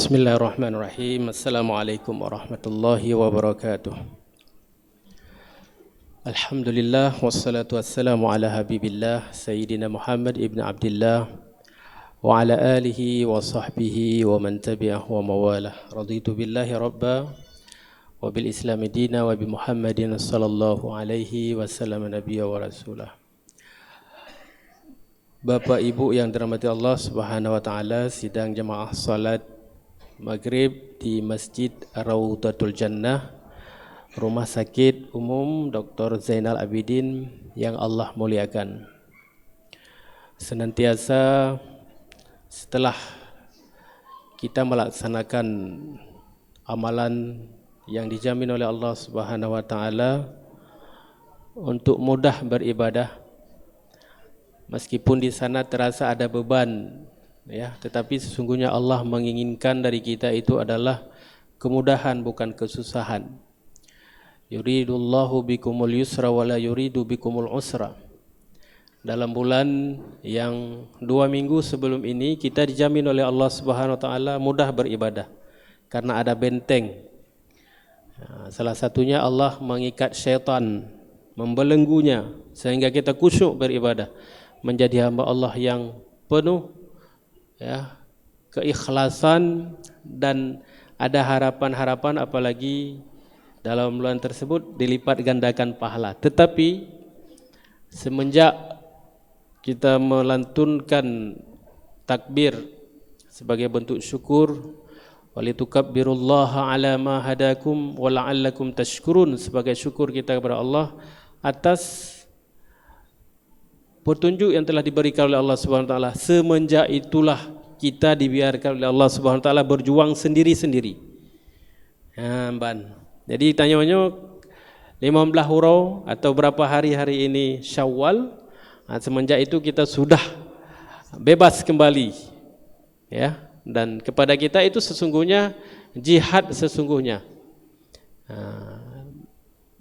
Bismillahirrahmanirrahim. Assalamualaikum warahmatullahi wabarakatuh. Alhamdulillah wassalatu wassalamu ala habibillah Sayyidina Muhammad ibn Abdullah wa ala alihi wa sahbihi wa man tabi'ah wa mawalah. Raditu billahi rabba wa bil islami dina wa bi Muhammadin sallallahu alaihi wasallam nabiyya wa rasulah. Bapak Ibu yang dirahmati Allah Subhanahu wa taala, sidang jemaah salat Maghrib di Masjid Rawdatul Jannah, Rumah Sakit Umum Dr. Zainal Abidin yang Allah muliakan. Senantiasa setelah kita melaksanakan amalan yang dijamin oleh Allah Subhanahu wa taala untuk mudah beribadah, meskipun di sana terasa ada beban, ya, tetapi sesungguhnya Allah menginginkan dari kita itu adalah kemudahan, bukan kesusahan. Yuridullahu bikumul yusra wa la yuridu bikumul usra. Dalam bulan yang 2 minggu sebelum ini kita dijamin oleh Allah Subhanahu wa taala mudah beribadah karena ada benteng. Salah satunya Allah mengikat syaitan, membelenggunya sehingga kita khusyuk beribadah, menjadi hamba Allah yang penuh, ya, keikhlasan, dan ada harapan-harapan, apalagi dalam bulan tersebut dilipat gandakan pahala. Tetapi semenjak kita melantunkan takbir sebagai bentuk syukur, walitukabbirullaha ala ma hadakum wa la'allakum tashkurun, sebagai syukur kita kepada Allah atas petunjuk yang telah diberikan oleh Allah Subhanahu wa taala. Semenjak itulah kita dibiarkan oleh Allah Subhanahu wa taala berjuang sendiri-sendiri. Jadi tanya-tanya 15 hurau atau berapa hari ini Syawal. Semenjak itu kita sudah bebas kembali, ya. Dan kepada kita itu sesungguhnya jihad sesungguhnya.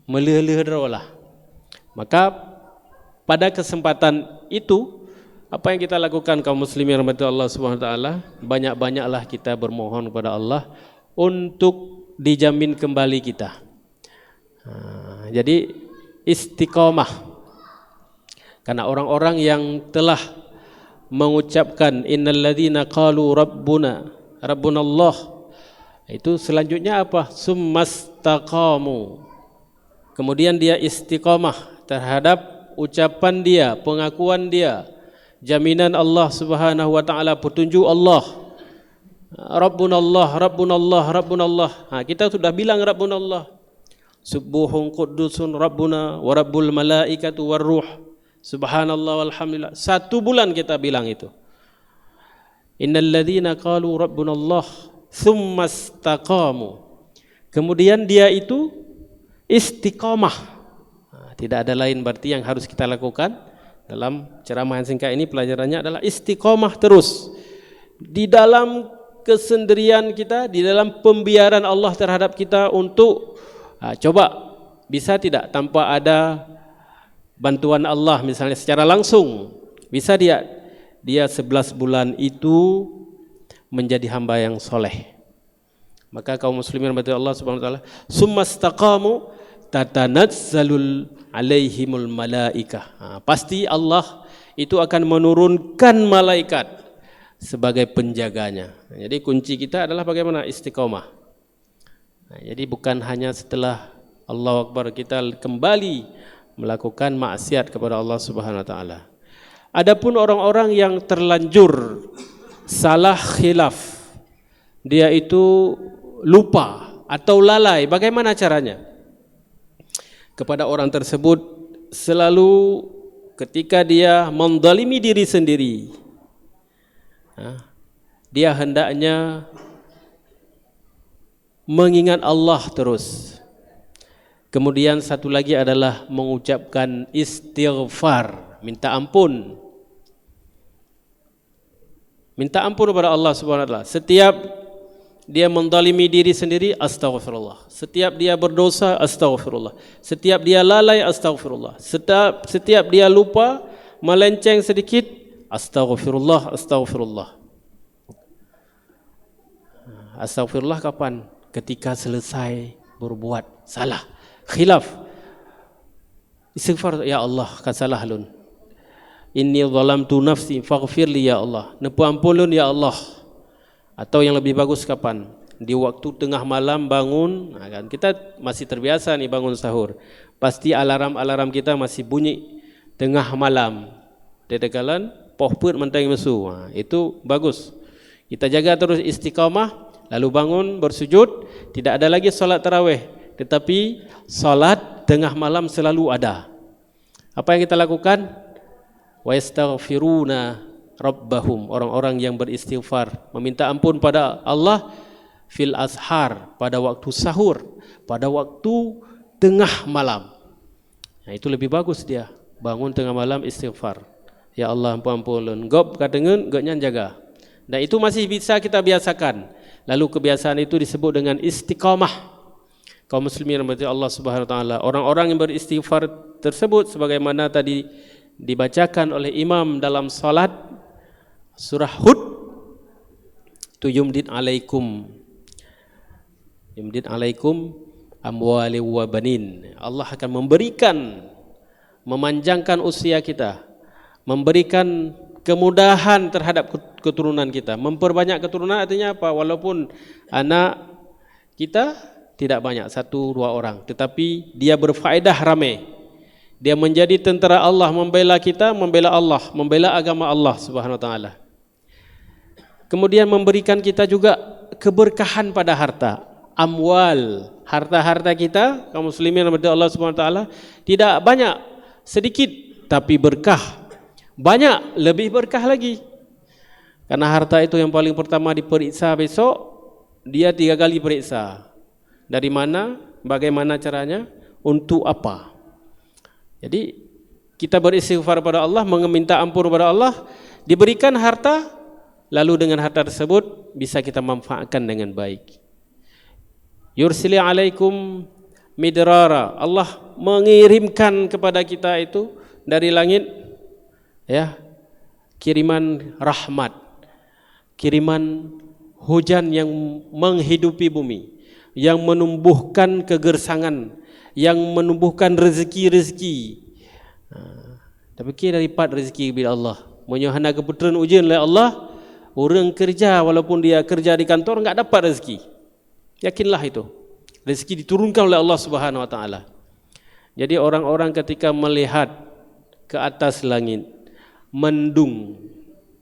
Meleleh-lehlah. Maka pada kesempatan itu, apa yang kita lakukan kaum muslimin rahmati Allah Subhanahu wa taala, banyak-banyaklah kita bermohon kepada Allah untuk dijamin kembali kita. Jadi istiqamah. Karena orang-orang yang telah mengucapkan innalladzina qalu rabbuna Allah, itu selanjutnya apa? Summastaqamu. Kemudian dia istiqamah terhadap ucapan dia, pengakuan dia, jaminan Allah Subhanahu wa taala, petunjuk Allah. Rabbunallah, Rabbunallah, Rabbunallah. Kita sudah bilang Rabbunallah. Subuhun quddusun Rabbuna wa Rabbul malaikatu war ruh. Subhanallah walhamdulillah. 1 bulan kita bilang itu. Innalladzina qalu rabbunallah tsumastaqamu. Kemudian dia itu istiqamah. Tidak ada lain berarti yang harus kita lakukan dalam ceramah yang singkat ini. Pelajarannya adalah istiqamah terus di dalam kesendirian kita, di dalam pembiaran Allah terhadap kita untuk coba bisa tidak tanpa ada bantuan Allah, misalnya secara langsung, bisa dia 11 bulan itu menjadi hamba yang soleh. Maka kaum muslimin rahmati Allah Subhanahu wa taala, summastaqamu tatanazzalul alaihimul malaikah. Pasti Allah itu akan menurunkan malaikat sebagai penjaganya. Jadi kunci kita adalah bagaimana istiqamah. Jadi bukan hanya setelah Allahu Akbar kita kembali melakukan maksiat kepada Allah Subhanahu wa taala. Adapun orang-orang yang terlanjur salah khilaf, dia itu lupa atau lalai, bagaimana caranya? Kepada orang tersebut selalu ketika dia menzalimi diri sendiri, dia hendaknya mengingat Allah terus. Kemudian satu lagi adalah mengucapkan istighfar, minta ampun. Minta ampun kepada Allah Subhanahu wa taala. Setiap dia menzalimi diri sendiri, astaghfirullah. Setiap dia berdosa, astaghfirullah. Setiap dia lalai, astaghfirullah. Setiap dia lupa, melenceng sedikit, astaghfirullah, astaghfirullah. Astaghfirullah kapan? Ketika selesai berbuat salah, khilaf. Istighfar, ya Allah, kan salah lun. Inni zalamtu nafsi faghfirli ya Allah. Nepu ampun lun ya Allah. Atau yang lebih bagus kapan? Di waktu tengah malam bangun, nah kan kita masih terbiasa nih bangun sahur. Pasti alarm kita masih bunyi tengah malam. Dedekalan pohput mentang mesu. Nah, itu bagus. Kita jaga terus istiqamah, lalu bangun bersujud, tidak ada lagi solat tarawih, tetapi solat tengah malam selalu ada. Apa yang kita lakukan? Wa yastaghfiruna rabbahum, orang-orang yang beristighfar, meminta ampun pada Allah fil ashar, pada waktu sahur, pada waktu tengah malam. Nah, itu lebih bagus dia bangun tengah malam istighfar. Ya Allah ampun, gop kadengen goknya jaga. Dan itu masih bisa kita biasakan. Lalu kebiasaan itu disebut dengan istiqamah. Kaum muslimin rahmati Allah Subhanahu wa taala, orang-orang yang beristighfar tersebut sebagaimana tadi dibacakan oleh imam dalam salat surah Hud, tu yumdid alaikum amwali wa banin. Allah akan memberikan, memanjangkan usia kita, memberikan kemudahan terhadap keturunan kita. Memperbanyak keturunan artinya apa? Walaupun anak kita tidak banyak, 1-2 orang, tetapi dia berfaedah ramai. Dia menjadi tentera Allah, membela kita, membela Allah, membela agama Allah Subhanahu wa taala. Kemudian memberikan kita juga keberkahan pada harta, amwal, harta-harta kita kaum muslimin rahmati Allah Subhanahu wa taala tidak banyak, sedikit tapi berkah. Banyak, lebih berkah lagi. Karena harta itu yang paling pertama diperiksa besok, dia 3 kali periksa. Dari mana, bagaimana caranya, untuk apa. Jadi kita beristighfar pada Allah, meminta ampun kepada Allah, diberikan harta, lalu dengan harta tersebut bisa kita manfaatkan dengan baik. Yursili alaikum midrara, Allah mengirimkan kepada kita itu dari langit, ya, kiriman rahmat, kiriman hujan yang menghidupi bumi, yang menumbuhkan kegersangan, yang menumbuhkan rezeki-rezeki. Tapi kira daripada rezeki bila Allah menyohana keputusan ujian oleh Allah, orang kerja walaupun dia kerja di kantor enggak dapat rezeki. Yakinlah itu. Rezeki diturunkan oleh Allah Subhanahu wa taala. Jadi orang-orang ketika melihat ke atas langit mendung,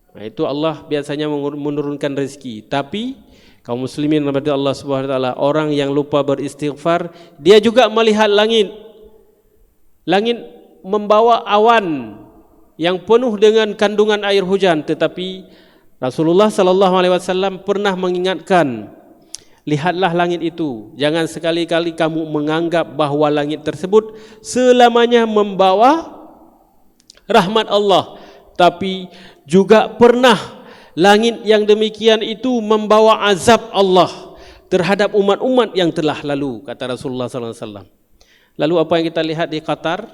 nah itu Allah biasanya menurunkan rezeki. Tapi kaum muslimin rahmati Allah Subhanahu wa taala, orang yang lupa beristighfar, dia juga melihat langit. Langit membawa awan yang penuh dengan kandungan air hujan, tetapi Rasulullah sallallahu alaihi wasallam pernah mengingatkan, lihatlah langit itu, jangan sekali-kali kamu menganggap bahawa langit tersebut selamanya membawa rahmat Allah, tapi juga pernah langit yang demikian itu membawa azab Allah terhadap umat-umat yang telah lalu, kata Rasulullah sallallahu alaihi wasallam. Lalu apa yang kita lihat di Qatar,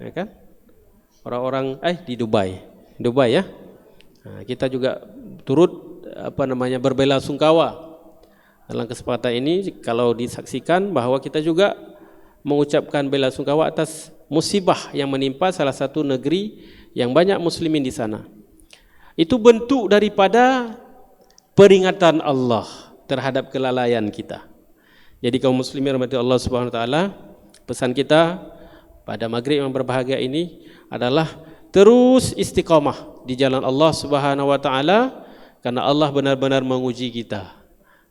ya kan? Orang-orang di Dubai ya. Nah, kita juga turut berbela sungkawa dalam kesempatan ini kalau disaksikan bahwa kita juga mengucapkan bela sungkawa atas musibah yang menimpa salah satu negeri yang banyak muslimin di sana. Itu bentuk daripada peringatan Allah terhadap kelalaian kita. Jadi kaum muslimin rahmati Allah Subhanahu wa taala, pesan kita pada maghrib yang berbahagia ini adalah terus istiqamah di jalan Allah Subhanahu wa taala, karena Allah benar-benar menguji kita.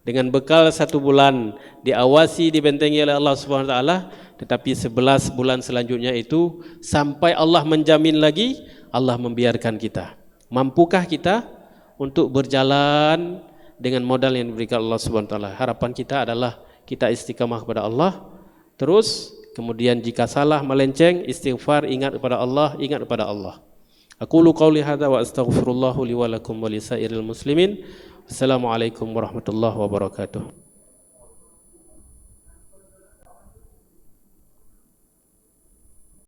Dengan bekal 1 bulan diawasi, dibentengi oleh Allah Subhanahu wa taala, tetapi 11 bulan selanjutnya itu sampai Allah menjamin lagi, Allah membiarkan kita. Mampukah kita untuk berjalan dengan modal yang diberikan Allah Subhanahu wa taala? Harapan kita adalah kita istiqamah kepada Allah terus, kemudian jika salah melenceng, istighfar, ingat kepada Allah, ingat kepada Allah. Aqulu qauli hadza wa astaghfirullah li wa lakum wa lisairil muslimin. Assalamualaikum warahmatullahi wabarakatuh.